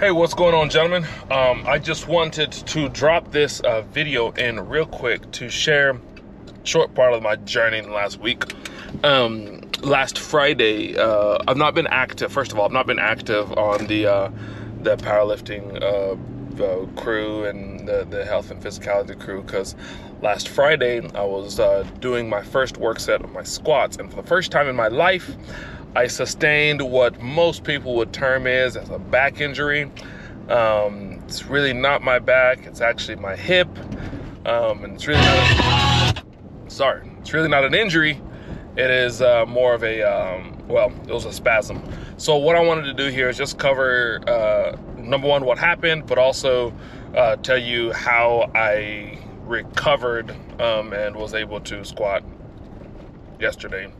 Hey, what's going on, gentlemen? I just wanted to drop this video in real quick to share a short part of my journey in the last week. Last Friday, I've not been active. First of all, I've not been active on the powerlifting crew and the health and physicality crew, because last Friday I was doing my first work set of my squats, and for the first time in my life I sustained what most people would term as a back injury. It's really not my back, it's actually my hip, and it's really not an injury. It is more of a, it was a spasm. So what I wanted to do here is just cover, number one, what happened, but also tell you how I recovered and was able to squat yesterday.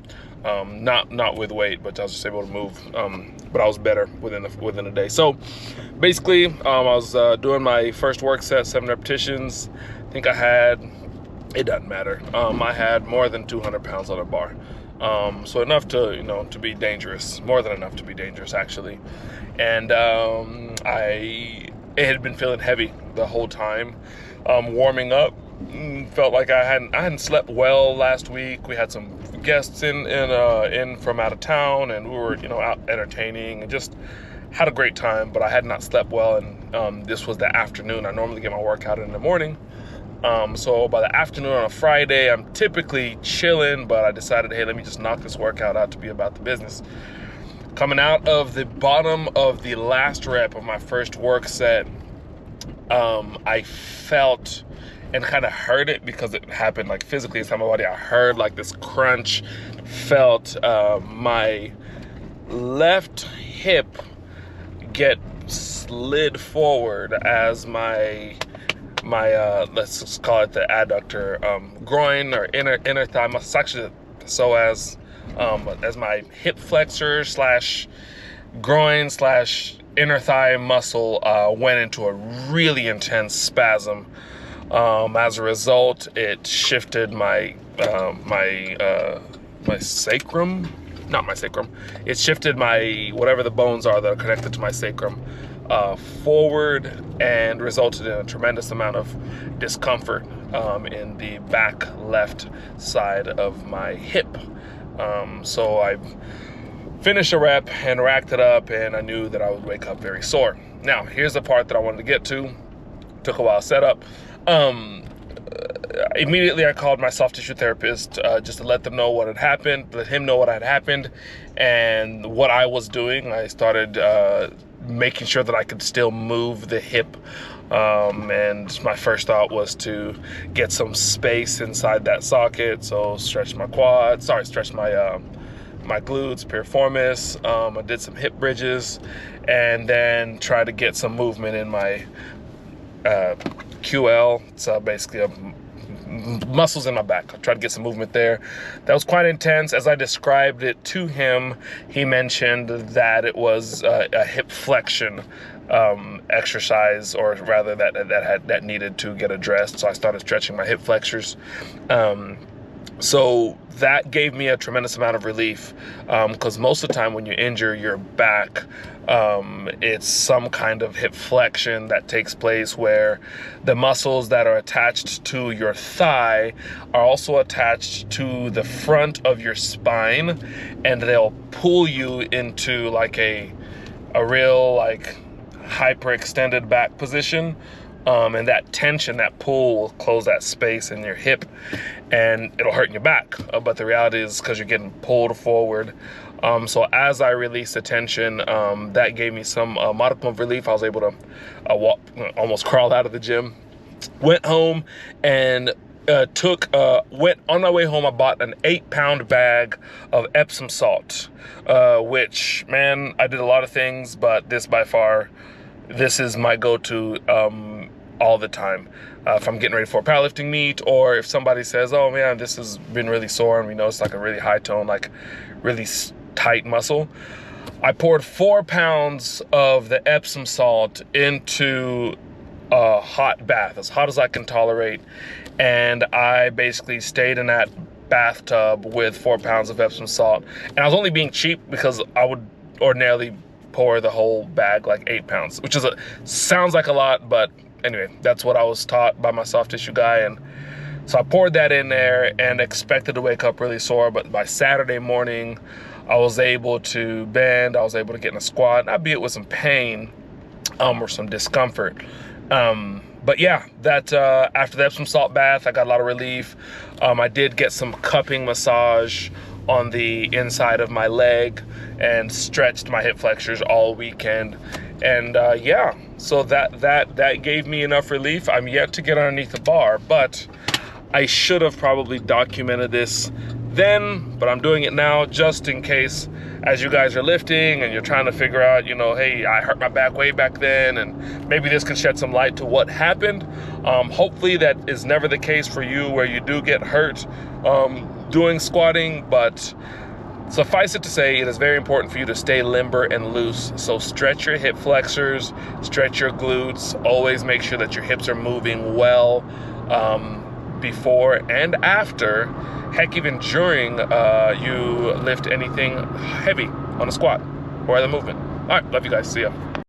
Not with weight, but I was just able to move. But I was better within a day. So basically, I was doing my first work set, 7 repetitions. I think I had, it doesn't matter. I had more than 200 pounds on a bar. So enough to, to be dangerous, more than enough to be dangerous actually. And it had been feeling heavy the whole time. Warming up, felt like I hadn't slept well last week. We had some guests in from out of town, and we were out entertaining and just had a great time, but I had not slept well. And this was the afternoon. I normally get my workout in the morning. So by the afternoon on a Friday, I'm typically chilling, but I decided, hey, let me just knock this workout out to be about the business. Coming out of the bottom of the last rep of my first work set, I felt and kind of heard it, because it happened like physically inside my body. I heard like this crunch, felt my left hip get slid forward as my let's just call it the adductor, groin or inner thigh muscle, actually, so as my hip flexor slash groin slash inner thigh muscle went into a really intense spasm. As a result, it shifted my sacrum, not my sacrum. It shifted my, whatever the bones are that are connected to my sacrum, forward, and resulted in a tremendous amount of discomfort in the back left side of my hip. So I finished a rep and racked it up, and I knew that I would wake up very sore. Now, here's the part that I wanted to get to. Took a while to set up. Immediately I called my soft tissue therapist just to let him know what had happened, and what I was doing. I started making sure that I could still move the hip, and my first thought was to get some space inside that socket, so stretch my quads, stretch my my glutes, piriformis. I did some hip bridges, and then try to get some movement in my QL, so basically muscles in my back. I tried to get some movement there. That was quite intense. As I described it to him, he mentioned that it was a hip flexion exercise, or rather that needed to get addressed. So I started stretching my hip flexors. So that gave me a tremendous amount of relief, because most of the time when you injure your back, it's some kind of hip flexion that takes place, where the muscles that are attached to your thigh are also attached to the front of your spine, and they'll pull you into like a real like hyperextended back position. And that tension, that pull, will close that space in your hip, and it'll hurt in your back. But the reality is, because you're getting pulled forward. So as I released the tension, that gave me some modicum of relief. I was able to walk, almost crawl out of the gym. Went home and went on my way home. I bought an 8-pound bag of Epsom salt, which, man, I did a lot of things, but this is my go-to all the time. If I'm getting ready for a powerlifting meet, or if somebody says, oh man, this has been really sore, and we know it's like a really high tone, like really tight muscle, I poured 4 pounds of the Epsom salt into a hot bath, as hot as I can tolerate, and I basically stayed in that bathtub with 4 pounds of Epsom salt. And I was only being cheap, because I would ordinarily pour the whole bag, like 8 pounds, which sounds like a lot, but anyway, that's what I was taught by my soft tissue guy. And so I poured that in there and expected to wake up really sore, but by Saturday morning, I was able to bend, I was able to get in a squat, albeit with some pain or some discomfort. But yeah, that after the Epsom salt bath, I got a lot of relief. I did get some cupping massage on the inside of my leg and stretched my hip flexors all weekend. And yeah, so that gave me enough relief. I'm yet to get underneath the bar, but I should have probably documented this then, but I'm doing it now just in case, as you guys are lifting and you're trying to figure out, you know, hey, I hurt my back way back then, and maybe this can shed some light to what happened. Hopefully that is never the case for you where you do get hurt doing squatting, but suffice it to say, it is very important for you to stay limber and loose. So stretch your hip flexors, stretch your glutes, always make sure that your hips are moving well before and after, heck, even during you lift anything heavy on a squat or other movement. All right, love you guys, see ya.